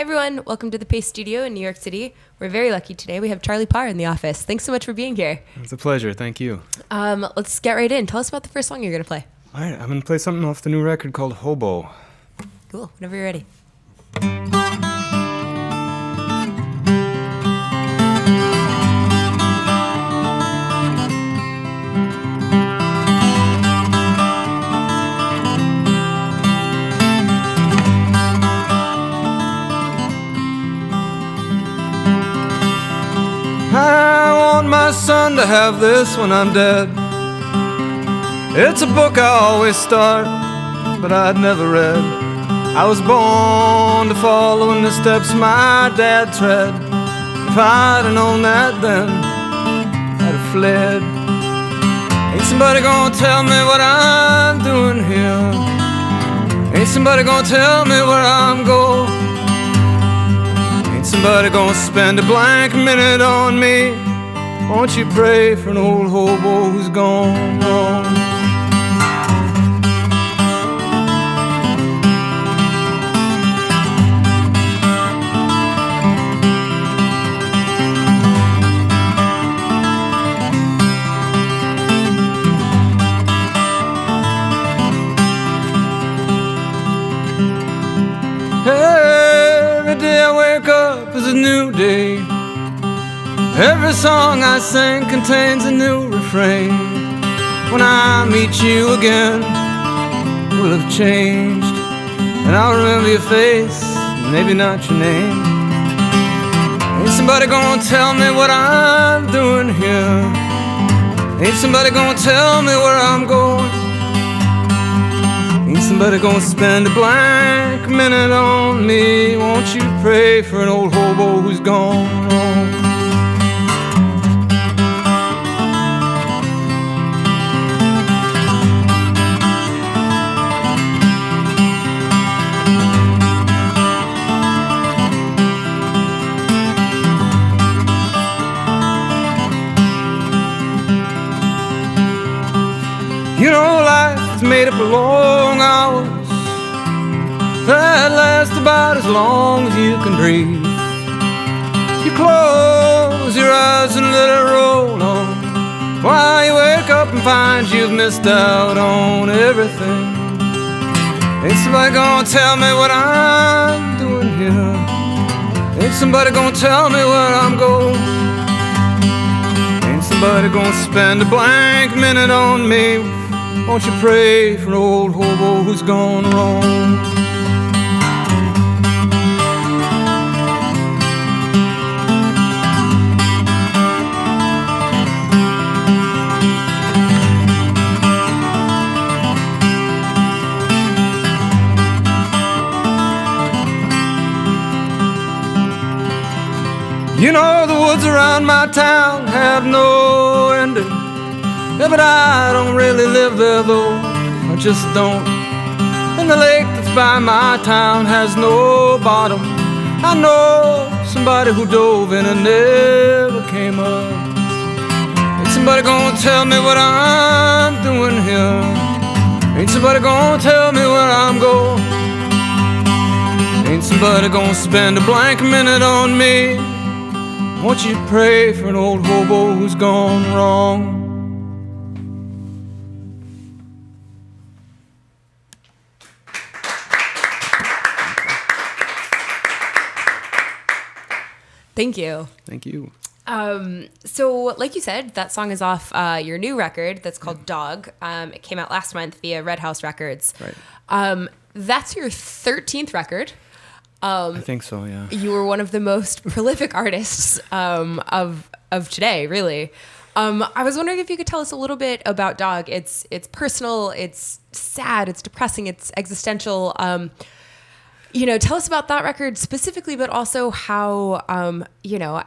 everyone, welcome to the Pace Studio in New York City. We're very lucky today. We have Charlie Parr in the office. Thanks so much for being here. It's a pleasure. Thank you. Let's get right in. Tell us about the first song you're going to play. All right, I'm going to play something off the new record called Hobo. Cool. Whenever you're ready. I want my son to have this when I'm dead. It's a book I always start, but I'd never read. I was born to follow in the steps my dad tread. If I'd have known that then, I'd have fled. Ain't somebody gonna tell me what I'm doing here. Ain't somebody gonna tell me where I'm going. Ain't somebody gonna spend a blank minute on me. Won't you pray for an old hobo who's gone wrong? Every day I wake up is a new day. Every song I sing contains a new refrain. When I meet you again, we'll have changed, and I'll remember your face, maybe not your name. Ain't somebody gonna tell me what I'm doing here. Ain't somebody gonna tell me where I'm going. Ain't somebody gonna spend a blank minute on me. Won't you pray for an old hobo who's gone wrong? You know life is made up of long hours that last about as long as you can breathe. You close your eyes and let it roll on, while you wake up and find you've missed out on everything. Ain't somebody gonna tell me what I'm doing here. Ain't somebody gonna tell me where I'm going. Ain't somebody gonna spend a blank minute on me. Won't you pray for an old hobo who's gone wrong? You know the woods around my town have no ending. Yeah, but I don't really live there though, I just don't. And the lake that's by my town has no bottom. I know somebody who dove in and never came up. Ain't somebody gonna tell me what I'm doing here. Ain't somebody gonna tell me where I'm going. Ain't somebody gonna spend a blank minute on me. Won't you pray for an old hobo who's gone wrong? Thank you. Thank you. So like you said, that song is off your new record that's called Dog. It came out last month via Red House Records. Right. That's your 13th record. I think so, yeah. You were one of the most prolific artists of today, really. I was wondering if you could tell us a little bit about Dog. It's personal, it's sad, it's depressing, it's existential. Tell us about that record specifically, but also how,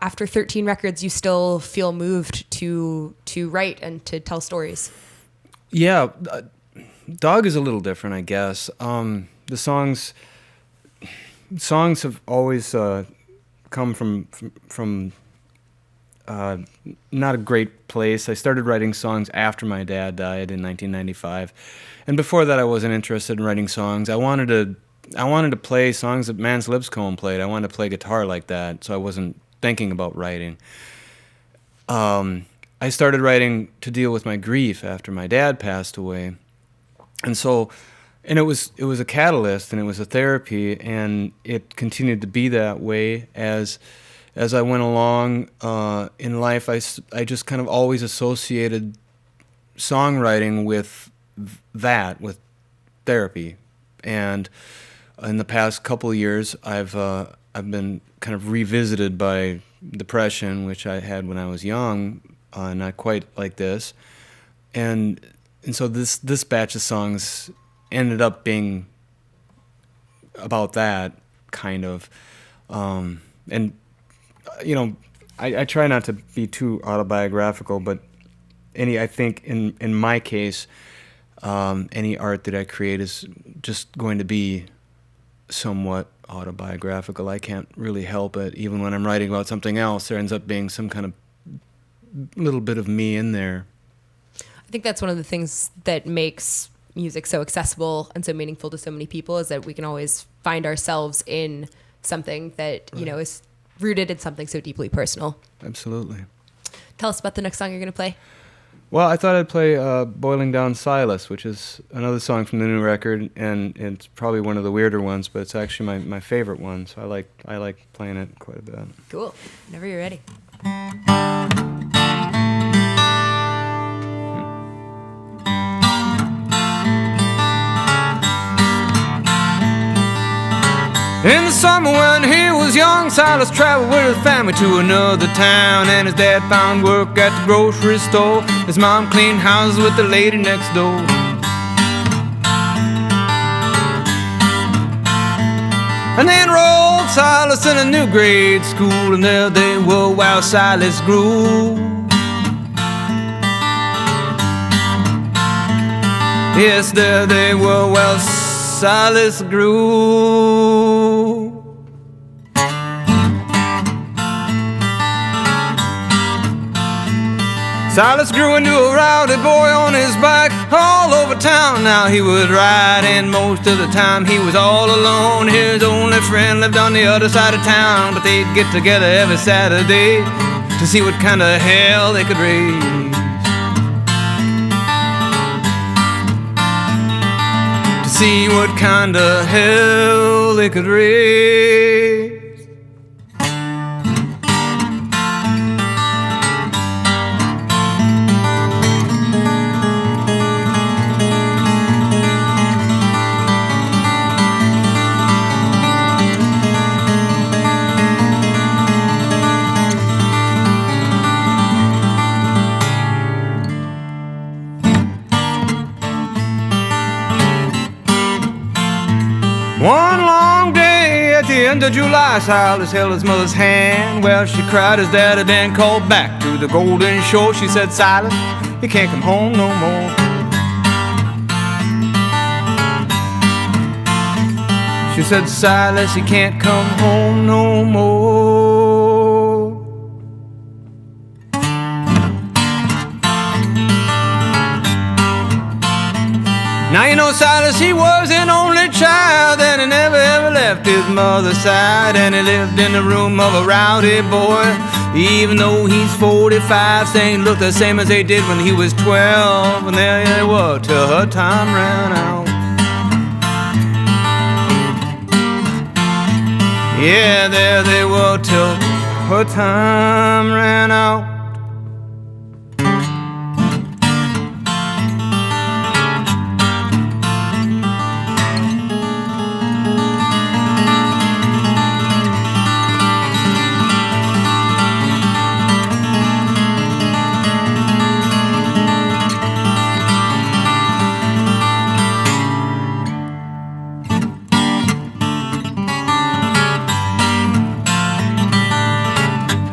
after 13 records, you still feel moved to write and to tell stories. Yeah, Dog is a little different, I guess. The songs have always come from not a great place. I started writing songs after my dad died in 1995, and before that, I wasn't interested in writing songs. I wanted to I wanted to play songs that Mans Lipscomb played. I wanted to play guitar like that, so I wasn't thinking about writing. I started writing to deal with my grief after my dad passed away, and it was a catalyst, and it was a therapy, and it continued to be that way as I went along in life. I just kind of always associated songwriting with with therapy, and in the past couple of years, I've been kind of revisited by depression, which I had when I was young, not quite like this, and so this batch of songs ended up being about that kind of, and I try not to be too autobiographical, but I think in my case, any art that I create is just going to be somewhat autobiographical. I can't really help it. Even when I'm writing about something else, there ends up being some kind of little bit of me in there. I think that's one of the things that makes music so accessible and so meaningful to so many people, is that we can always find ourselves in something that, is rooted in something so deeply personal. Absolutely. Tell us about the next song you're going to play. Well, I thought I'd play Boiling Down Silas, which is another song from the new record, and it's probably one of the weirder ones, but it's actually my favorite one, so I like playing it quite a bit. Cool. Whenever you're ready. In the summer when he was young, Silas traveled with his family to another town, and his dad found work at the grocery store. His mom cleaned houses with the lady next door. And they enrolled Silas in a new grade school, and there they were while Silas grew. Yes, there they were while Silas grew. Silas grew into a rowdy boy on his bike all over town. Now he would ride, and most of the time he was all alone. His only friend lived on the other side of town, but they'd get together every Saturday to see what kind of hell they could raise. To see what kind of hell they could raise. One long day at the end of July, Silas held his mother's hand. Well, she cried, his dad had been called back to the Golden Shore. She said, Silas, you can't come home no more. She said, Silas, you can't come home no more. Now you know Silas, he was an only child, and he never ever left his mother's side. And he lived in the room of a rowdy boy. Even though he's 45, things look the same as they did when he was 12. And there they were till her time ran out. Yeah, there they were till her time ran out.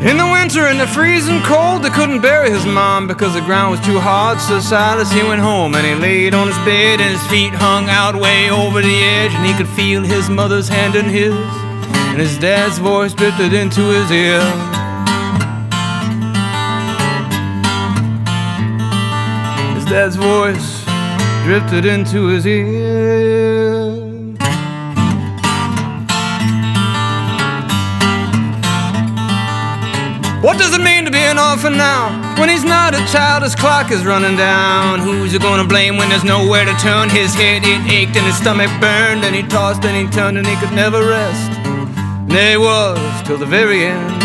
In the winter, in the freezing cold, they couldn't bury his mom because the ground was too hard. So Silas, he went home and he laid on his bed, and his feet hung out way over the edge, and he could feel his mother's hand in his, and his dad's voice drifted into his ear. His dad's voice drifted into his ear. What does it mean to be an orphan now? When he's not a child, his clock is running down. Who's he gonna blame when there's nowhere to turn? His head, it ached and his stomach burned, and he tossed and he turned and he could never rest. And there he was till the very end.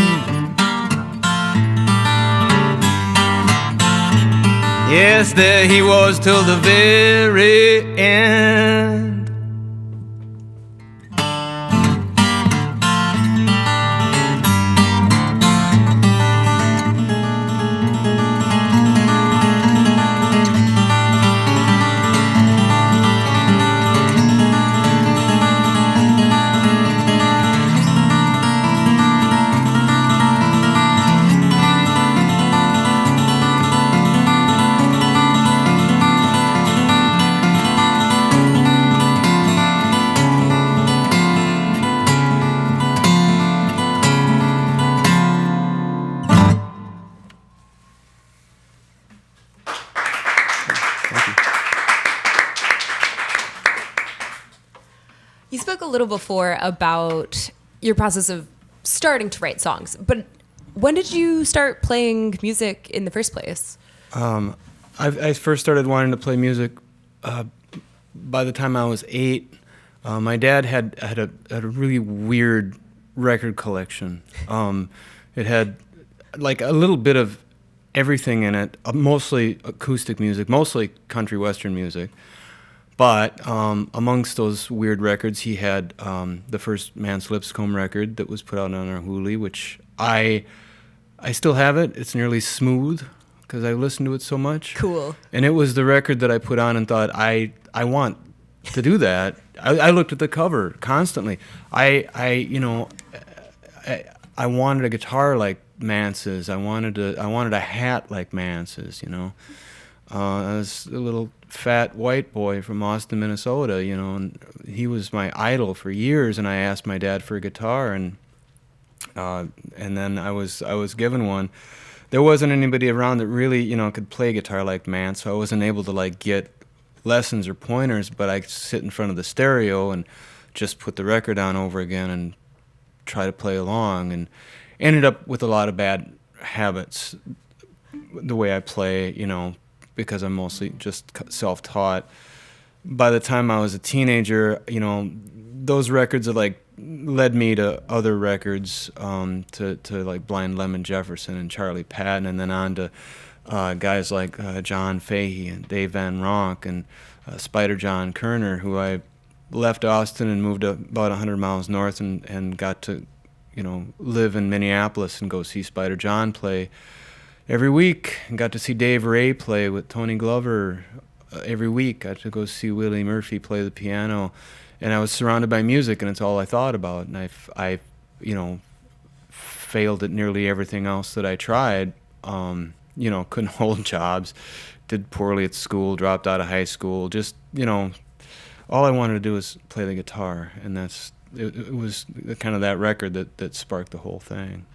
Yes, there he was till the very end. You spoke a little before about your process of starting to write songs, but when did you start playing music in the first place? I first started wanting to play music by the time I was 8. My dad had a really weird record collection. It had like a little bit of everything in it, mostly acoustic music, mostly country western music. But amongst those weird records, he had the first Mance Lipscomb record that was put out on our Hooli, which I still have it. It's nearly smooth because I listened to it so much. Cool. And it was the record that I put on and thought, I want to do that. I looked at the cover constantly. I wanted a guitar like Mance's. I wanted a hat like Mance's. I was a little fat white boy from Austin, Minnesota, and he was my idol for years. And I asked my dad for a guitar, and then I was given one. There wasn't anybody around that really, could play guitar like Mance, so I wasn't able to like get lessons or pointers. But I sit in front of the stereo and just put the record on over again and try to play along, and ended up with a lot of bad habits the way I play, because I'm mostly just self-taught. By the time I was a teenager, those records have like led me to other records, to like Blind Lemon Jefferson and Charlie Patton, and then on to guys like John Fahey and Dave Van Ronk and Spider John Kerner, who I left Austin and moved about 100 miles north and got to, live in Minneapolis and go see Spider John play every week, and got to see Dave Ray play with Tony Glover every week. Got to go see Willie Murphy play the piano, and I was surrounded by music, and it's all I thought about. And I failed at nearly everything else that I tried. Couldn't hold jobs, did poorly at school, dropped out of high school. Just all I wanted to do was play the guitar, and it was kind of that record that sparked the whole thing.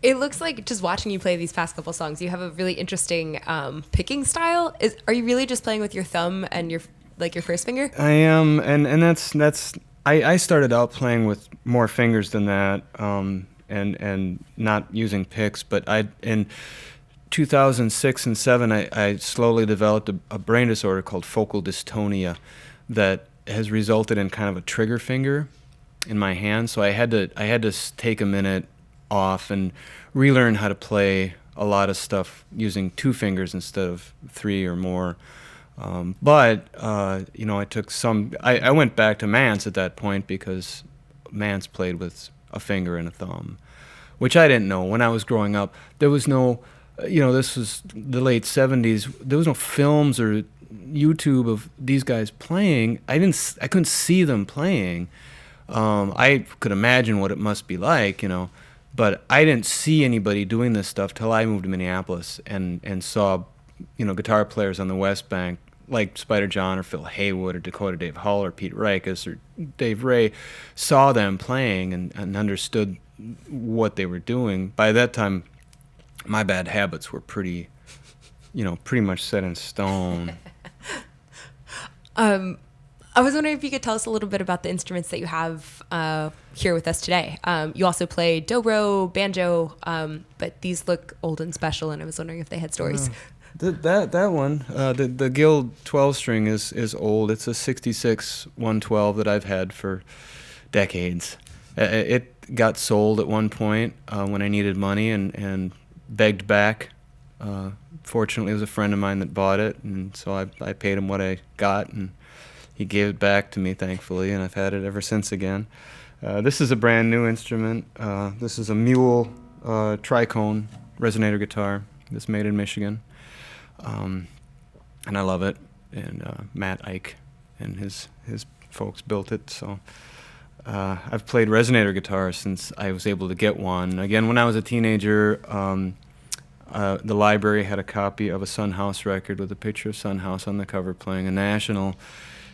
It looks like, just watching you play these past couple songs, you have a really interesting picking style. Are you really just playing with your thumb and your first finger? I am, and that's. I started out playing with more fingers than that, and not using picks. But in 2006 and 7, I slowly developed a brain disorder called focal dystonia that has resulted in kind of a trigger finger in my hand. So I had to take a minute off and relearn how to play a lot of stuff using 2 fingers instead of 3 or more. But I took I went back to Mance at that point because Mance played with a finger and a thumb, which I didn't know. When I was growing up, there was no, this was the late 70s. There was no films or YouTube of these guys playing. I couldn't see them playing. I could imagine what it must be like, but I didn't see anybody doing this stuff till I moved to Minneapolis and saw, guitar players on the West Bank like Spider John or Phil Haywood or Dakota Dave Hull or Pete Rikus or Dave Ray, saw them playing and understood what they were doing. By that time, my bad habits were pretty much set in stone. I was wondering if you could tell us a little bit about the instruments that you have here with us today. You also play dobro, banjo, but these look old and special, and I was wondering if they had stories. That one, the Guild 12 string is old. It's a 66 112 that I've had for decades. It got sold at one point when I needed money and begged back. Fortunately, it was a friend of mine that bought it, and so I paid him what I got, and he gave it back to me, thankfully, and I've had it ever since again. This is a brand new instrument. This is a Mule tricone resonator guitar that's made in Michigan. And I love it. And Matt Ike and his folks built it. So I've played resonator guitar since I was able to get one. Again, when I was a teenager, the library had a copy of a Son House record with a picture of Son House on the cover playing a National.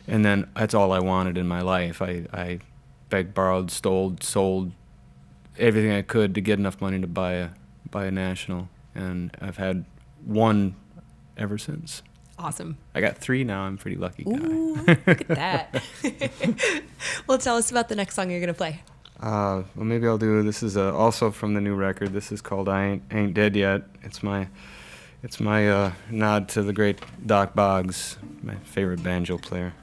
And then that's all I wanted in my life. I begged, borrowed, stole, sold everything I could to get enough money to buy a National. And I've had one ever since. Awesome. I got 3 now. I'm a pretty lucky guy. Ooh, look at that. Well, tell us about the next song you're going to play. Well, maybe I'll do, this is also from the new record. This is called I Ain't Dead Yet. It's my nod to the great Doc Boggs, my favorite banjo player.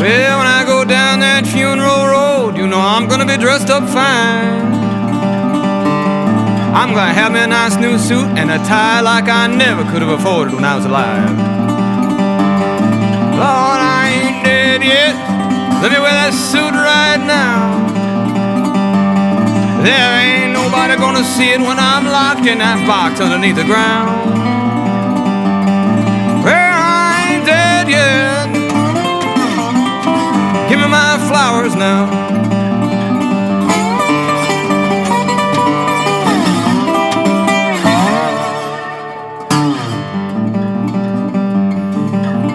Well, when I go down that funeral road, you know I'm gonna be dressed up fine. I'm gonna have me a nice new suit and a tie like I never could have afforded when I was alive. Lord, I ain't dead yet. Let me wear that suit right now. There ain't nobody gonna see it when I'm locked in that box underneath the ground. Well, I ain't dead yet. Give me my flowers now.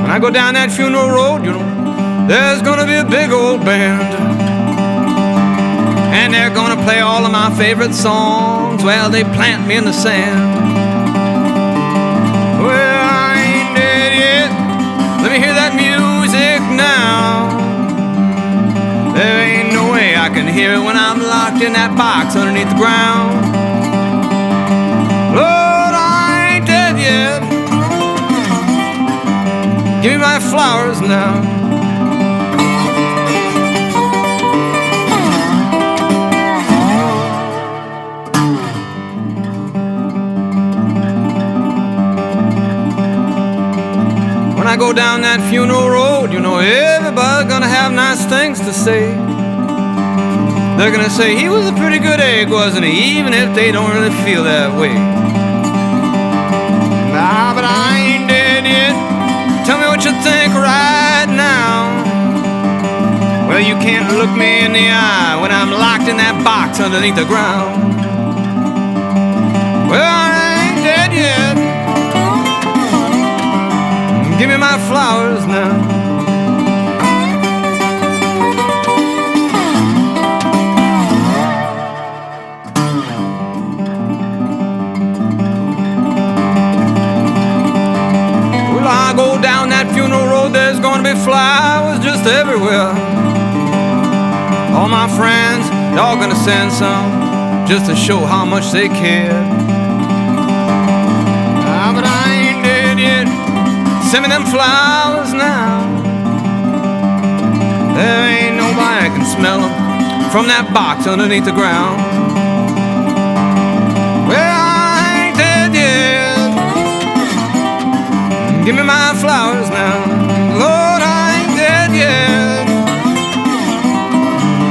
When I go down that funeral road, you know, there's gonna be a big old band, and they're gonna play all of my favorite songs while they plant me in the sand. Well, I ain't dead yet. Let me hear that music now. There ain't no way I can hear it when I'm locked in that box underneath the ground. Lord, I ain't dead yet. Give me my flowers now. When I go down that funeral road, you know everybody's gonna have nice things to say. They're gonna say he was a pretty good egg, wasn't he? Even if they don't really feel that way. Nah, but I ain't dead yet. Tell me what you think right now. Well, you can't look me in the eye when I'm locked in that box underneath the ground. Well, I ain't dead yet. Give me my flowers now. Well, I go down that funeral road, there's gonna be flowers just everywhere. All my friends, they're all gonna send some just to show how much they care. But I ain't dead yet. Send me them flowers now. There ain't nobody can smell them from that box underneath the ground. Well, I ain't dead yet. Give me my flowers now. Lord, I ain't dead yet.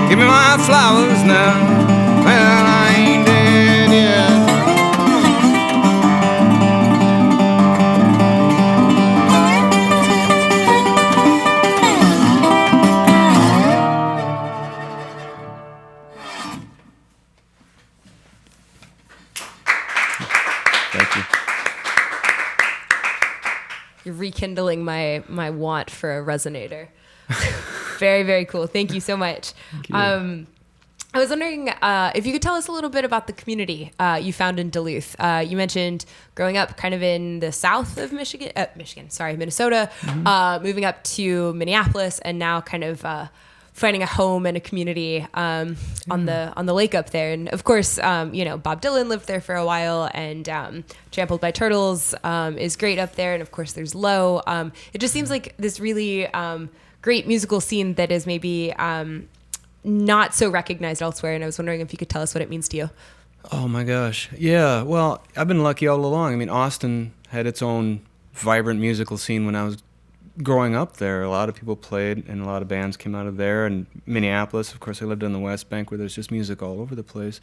Give me my flowers now. Well, I ain't dead yet. You're rekindling my want for a resonator. Very, very cool. Thank you so much. I was wondering if you could tell us a little bit about the community you found in Duluth. You mentioned growing up kind of in the south of Minnesota, moving up to Minneapolis, and now kind of finding a home and a community on the lake up there. And of course, Bob Dylan lived there for a while, and Trampled by Turtles is great up there. And of course, there's Low. It just seems like this really great musical scene that is maybe not so recognized elsewhere. And I was wondering if you could tell us what it means to you. Oh my gosh. Yeah. Well, I've been lucky all along. I mean, Austin had its own vibrant musical scene when I was growing up there. A lot of people played and a lot of bands came out of there. And Minneapolis, of course, I lived on the West Bank where there's just music all over the place.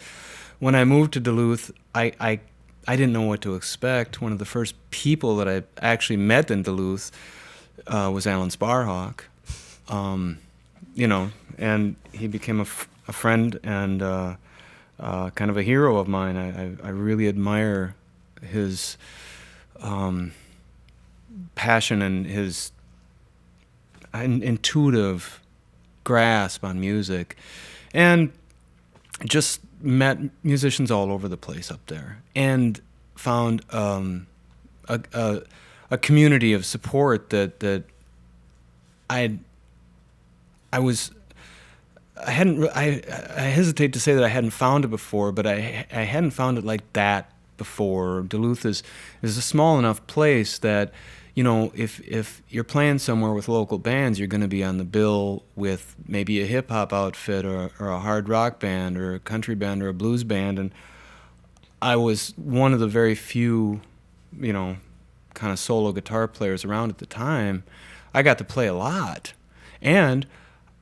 When I moved to Duluth, I didn't know what to expect. One of the first people that I actually met in Duluth was Alan Sparhawk. And he became a friend and kind of a hero of mine. I really admire his passion and his intuitive grasp on music, and just met musicians all over the place up there, and found a community of support that I hesitate to say that I hadn't found it before, but I hadn't found it like that before. Duluth is a small enough place that, if you're playing somewhere with local bands, you're going to be on the bill with maybe a hip-hop outfit or a hard rock band or a country band or a blues band. And I was one of the very few, kind of solo guitar players around at the time. I got to play a lot. And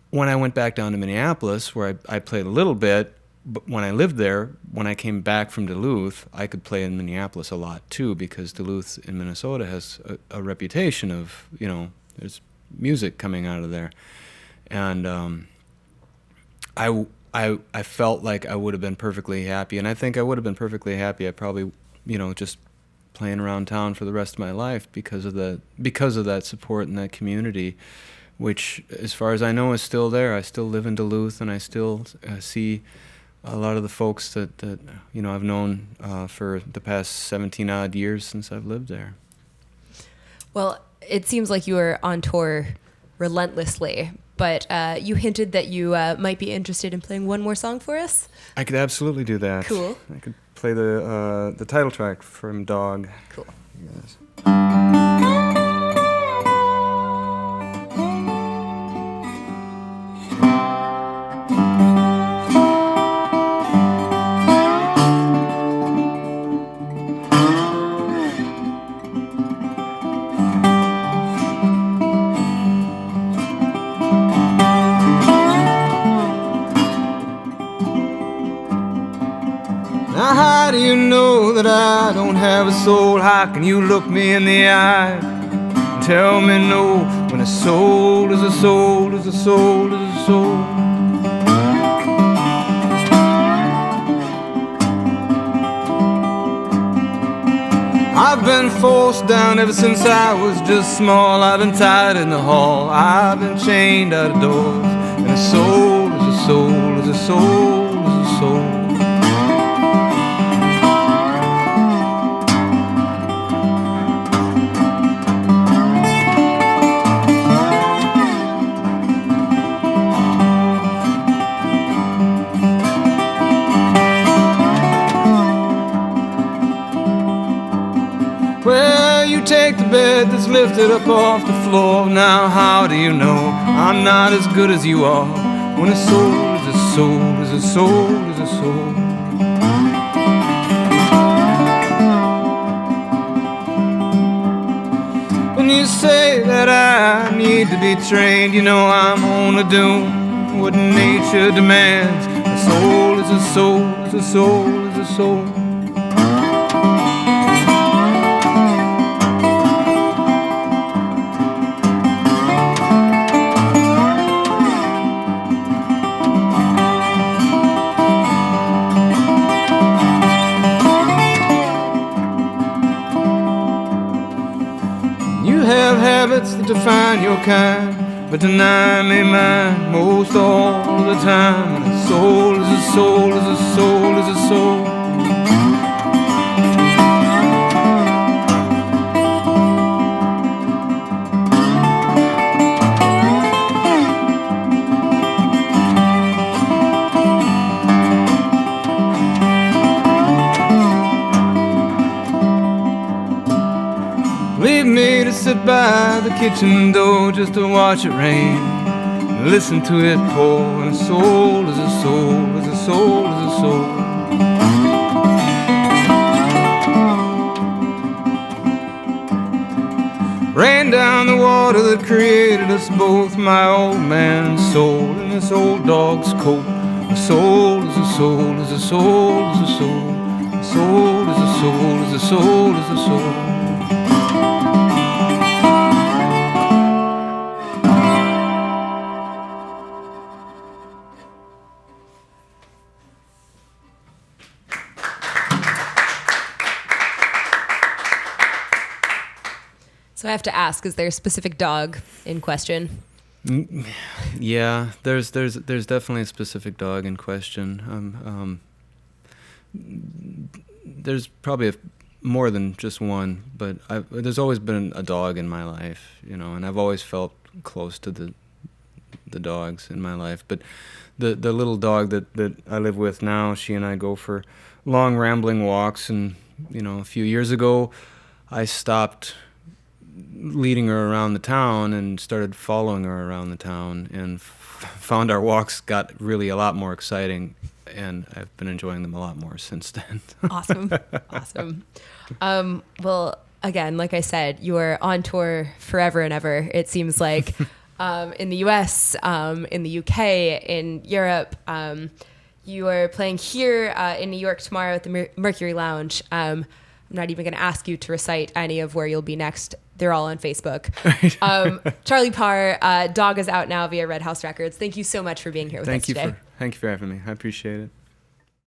when I went back down to Minneapolis, where I played a little bit, but when I lived there, when I came back from Duluth, I could play in Minneapolis a lot too, because Duluth in Minnesota has a reputation of, there's music coming out of there. And I felt like I would have been perfectly happy, and I think I would have been perfectly happy. I probably, just playing around town for the rest of my life because of that support and that community, which, as far as I know, is still there. I still live in Duluth, and I still see a lot of the folks that I've known for the past 17-odd years since I've lived there. Well, it seems like you were on tour relentlessly, but you hinted that you might be interested in playing one more song for us. I could absolutely do that. Cool. I could play the title track from Dog. Cool. Yes. Now how do you know that I don't have a soul? How can you look me in the eye and tell me no, when a soul is a soul is a soul is a soul? I've been forced down ever since I was just small. I've been tied in the hall, I've been chained out of doors, and a soul is a soul is a soul is a soul. Well, you take the bed that's lifted up off the floor. Now how do you know I'm not as good as you are? When a soul is a soul is a soul is a soul. When you say that I need to be trained, I'm only doing what nature demands. A soul is a soul is a soul is a soul. You have habits that define your kind. but tonight made mine most all the time. And a soul is a soul is a soul is a soul. Leave me to sit by the kitchen door just to watch it rain, listen to it pour. And a soul is a soul is a soul is a soul. Rain down the water that created us both, my old man's soul and this old dog's coat. A soul is a soul is a soul is a soul. A soul is a soul is a soul is a soul. So I have to ask, is there a specific dog in question? Yeah, there's definitely a specific dog in question. There's probably more than just one, but there's always been a dog in my life, you know, and I've always felt close to the dogs in my life. But the little dog that I live with now, she and I go for long rambling walks, and you know, a few years ago, I stopped leading her around the town and started following her around the town, and found our walks got really a lot more exciting, and I've been enjoying them a lot more since then. Awesome. Well, again, like I said, you are on tour forever and ever, it seems like, in the US, in the UK, in Europe. You are playing here in New York tomorrow at the Mercury Lounge. I'm not even going to ask you to recite any of where you'll be next. They're all on Facebook. Charlie Parr, Dog is out now via Red House Records. Thank you so much for being here with us today. Thank you for having me. I appreciate it.